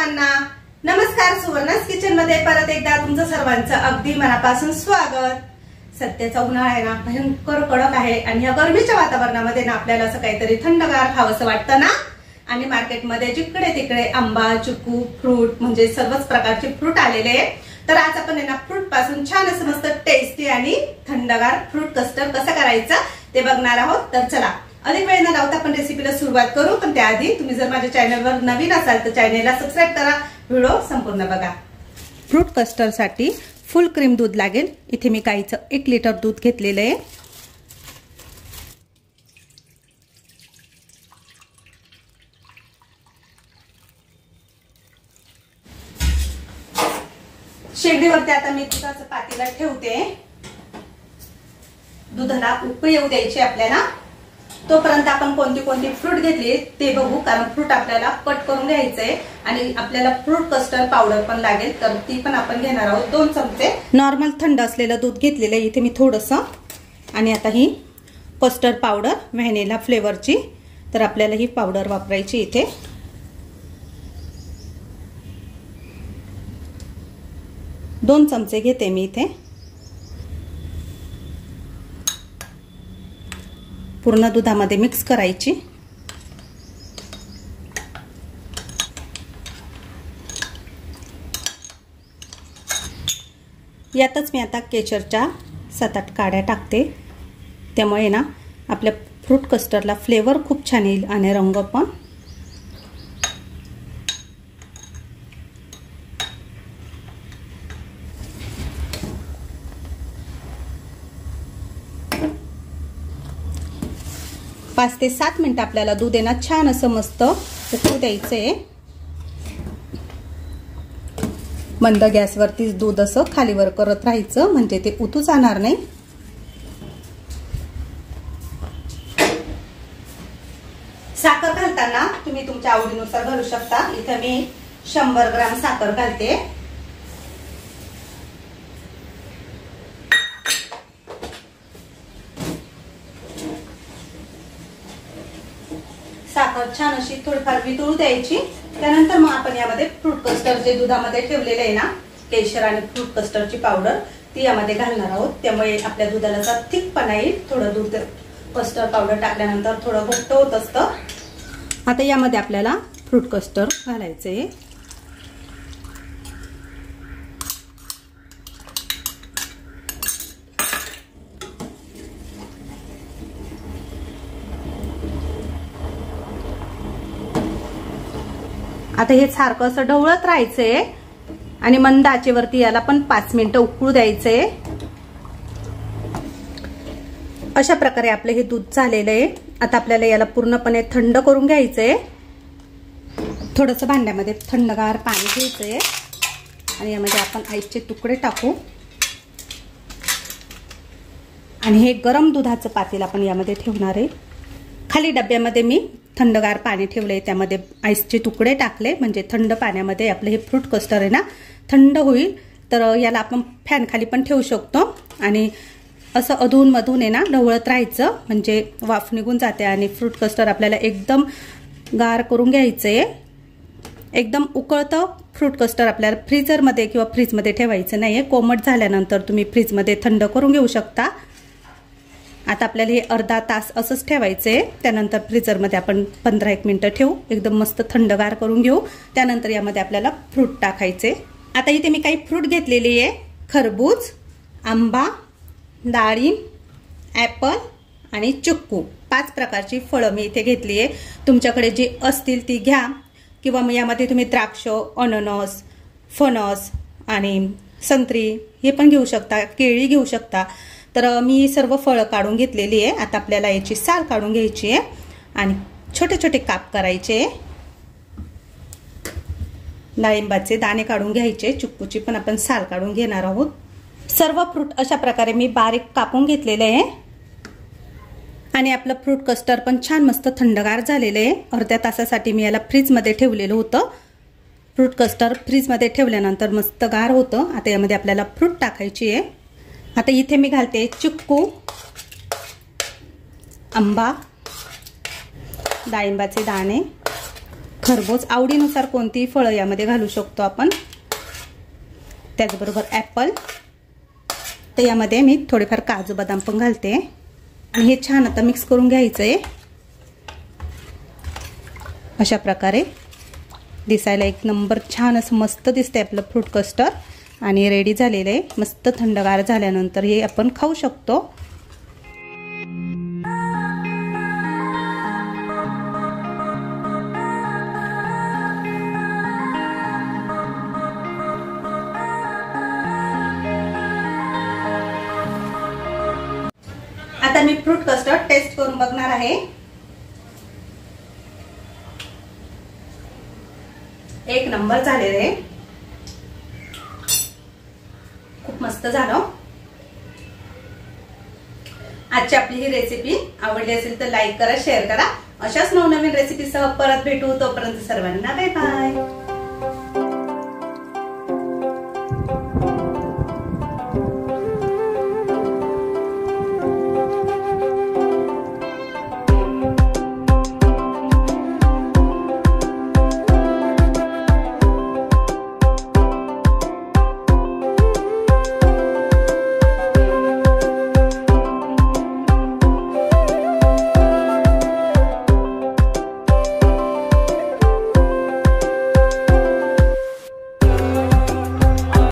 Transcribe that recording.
सर्वांना नमस्कार। सुवर्णास किचन मध्ये परत एकदा तुमचं सर्वांचं अगदी मनापासून स्वागत। सध्याचा उन्हाळा आहे ना, भयंकर कडक आहे आणि या गरमीच्या वातावरणामध्ये ना आपल्याला असं काहीतरी थंडगार खावंसं वाटतं ना। आणि मार्केटमध्ये जिकडे तिकडे आंबा, चिकू, फ्रूट म्हणजे सर्वच प्रकारचे फ्रूट आलेले आहे। तर आज आपण ना फ्रूट पासून छान असं मस्त टेस्टी आणि थंडगार फ्रूट कस्टर्ड कसं करायचं ते बघणार आहोत। तर चला अधिक वेळ न लावता आपण रेसिपीला सुरुवात करू। पण त्याआधी तुम्ही जर माझ्या चॅनलवर नवीन असाल तर चॅनलला सबस्क्राइब करा, व्हिडिओ संपूर्ण बघा। फ्रूट कस्टर्ड साठी फुल क्रीम दूध लागेल। इथे मी गाईचं 1 लिटर दूध घेतलेलं आहे। शेगडीवरती आता मी दुधाचं पातेलं ठेवते। दुधाला उकळी येऊ द्यायची आपल्याला। तोपर्यंत आपण कोणती कोणती फ्रूट घेतली ते बघू, कारण फ्रूट आपल्याला कट करून घ्यायचंय आणि आपल्याला फ्रूट कस्टर्ड पावडर पण लागेल, तर ती पण आपण घेणार आहोत। 2 चमचे नॉर्मल थंड असलेलं दूध घेतलेलं आहे इथे मी थोडंसं। आणि आता ही कस्टर्ड पावडर व्हॅनिला फ्लेवरची, तर आपल्याला ही पावडर वापरायची इथे। दोन चमचे घेते मी इथे। पूर्ण दुधामध्ये मिक्स करायची। यातच मी आता केशरच्या 7-8 काड्या टाकते, त्यामुळे ना आपल्या फ्रूट कस्टर्डला फ्लेवर खूप छान येईल आणि रंग पण। पाच ते 7 मिनिट आपल्याला दूध आहे ना छान असं मस्त उकळू द्यायचंय। मंद गॅसवरती दूध असं खालीवर करत राहायचं, म्हणजे ते उतू जाणार नाही। साखर घालताना तुम्ही तुमच्या आवडीनुसार घालू शकता। इथे मी 100 ग्राम साखर घालते। साखर छान अशी थोडीफार वितळू द्यायची। त्यानंतर मग आपण यामध्ये फ्रूट कस्टर्ड जे दुधामध्ये ठेवलेले आहे ना, केशर आणि फ्रूट कस्टर्डची पावडर ती यामध्ये घालणार आहोत। त्यामुळे आपल्या दुधाला असा थिकपणा येईल। थोडं दूध कस्टर्ड पावडर टाकल्यानंतर थोडं घट्ट होत असतं। आता यामध्ये आपल्याला फ्रूट कस्टर्ड घालायचे। आता हे सारखं असं ढवळत राहायचंय आणि मंद आचेवरती याला पण 5 मिनिटं उकळू द्यायचंय। अशा प्रकारे आपलं हे दूध झालेलं आहे। आता आपल्याला याला पूर्णपणे थंड करून घ्यायचंय। थोडंसं भांड्यामध्ये थंडगार पाणी घ्यायचंय आणि यामध्ये आपण आईसचे तुकडे टाकू आणि हे गरम दुधाचं पातेलं आपण यामध्ये ठेवणार आहे। खाली डब्यामध्ये मी थंडगार पाणी ठेवलंय, त्यामध्ये आईसचे तुकडे टाकले, म्हणजे थंड पाण्यामध्ये आपलं हे फ्रूट कस्टर्ड आहे ना थंड होईल। तर याला आपण फॅन खाली पण ठेवू शकतो आणि असं अधून मधून आहे ना ढवळत राहायचं, म्हणजे वाफ निघून जाते आणि फ्रूट कस्टर्ड आपल्याला एकदम गार करून घ्यायचंय। एकदम उकळतं फ्रूट कस्टर्ड आपल्याला फ्रीजरमध्ये किंवा फ्रीजमध्ये ठेवायचं नाहीये। कोमट झाल्यानंतर तुम्ही फ्रीजमध्ये थंड करून घेऊ शकता। आता आपल्याला हे अर्धा तास असंच ठेवायचंय। त्यानंतर फ्रीजरमध्ये आपण 15-1 मिनिटं ठेवू, एकदम मस्त थंडगार करून घेऊ। त्यानंतर यामध्ये आपल्याला फ्रूट टाकायचे। आता इथे मी काही फ्रूट घेतलेली आहे। खरबूज, आंबा, डाळिंब, ॲपल आणि चिक्कू, 5 प्रकारची फळं मी इथे घेतली आहे। तुमच्याकडे जी असतील ती घ्या, किंवा मग यामध्ये तुम्ही द्राक्ष, अननस, फणस आणि संत्री हे पण घेऊ शकता, केळी घेऊ शकता। तर मी सर्व फळं काढून घेतलेली आहे। आता आपल्याला याची साल काढून घ्यायची आहे आणि छोटे छोटे काप करायचे। डाळिंबाचे दाणे काढून घ्यायचे, चिक्कूची पण आपण साल काढून घेणार आहोत। सर्व फ्रूट अशा प्रकारे मी बारीक कापून घेतलेले आहे आणि आपलं फ्रूट कस्टर्ड पण छान मस्त थंडगार झालेलं आहे। अर्ध्या तासासाठी मी याला फ्रीजमध्ये ठेवलेलं होतं। फ्रूट कस्टर्ड फ्रीजमध्ये ठेवल्यानंतर मस्त गार होतं। आता यामध्ये आपल्याला फ्रूट टाकायची आहे। आता इथे मी घालते चिक्कू, आंबा, डाळिंबाचे दाणे, खरबूज आवडीनुसार कोणतीही फळं यामध्ये घालू शकतो आपण. त्याचबरोबर ॲपल. तर यामध्ये मी थोडेफार काजू बदाम पण घालते आणि हे छान आता मिक्स करून घ्यायचं आहे. अशा प्रकारे दिसायला एक नंबर छान असं मस्त दिसतंय आपलं फ्रूट कस्टर्ड आणि रेडी झालेलं आहे. मस्त थंडगार झाल्यानंतर हे आपण खाऊ शकतो. आता मी फ्रूट कस्टर्ड टेस्ट करून बघणार आहे. एक नंबर झालेलं आहे. खूप मस्त झालं. आजची आपली ही रेसिपी आवडली असेल तर लाईक करा, शेअर करा. अशाच नवनवीन रेसिपीसह परत भेटू. तोपर्यंत सर्वांना बाय बाय.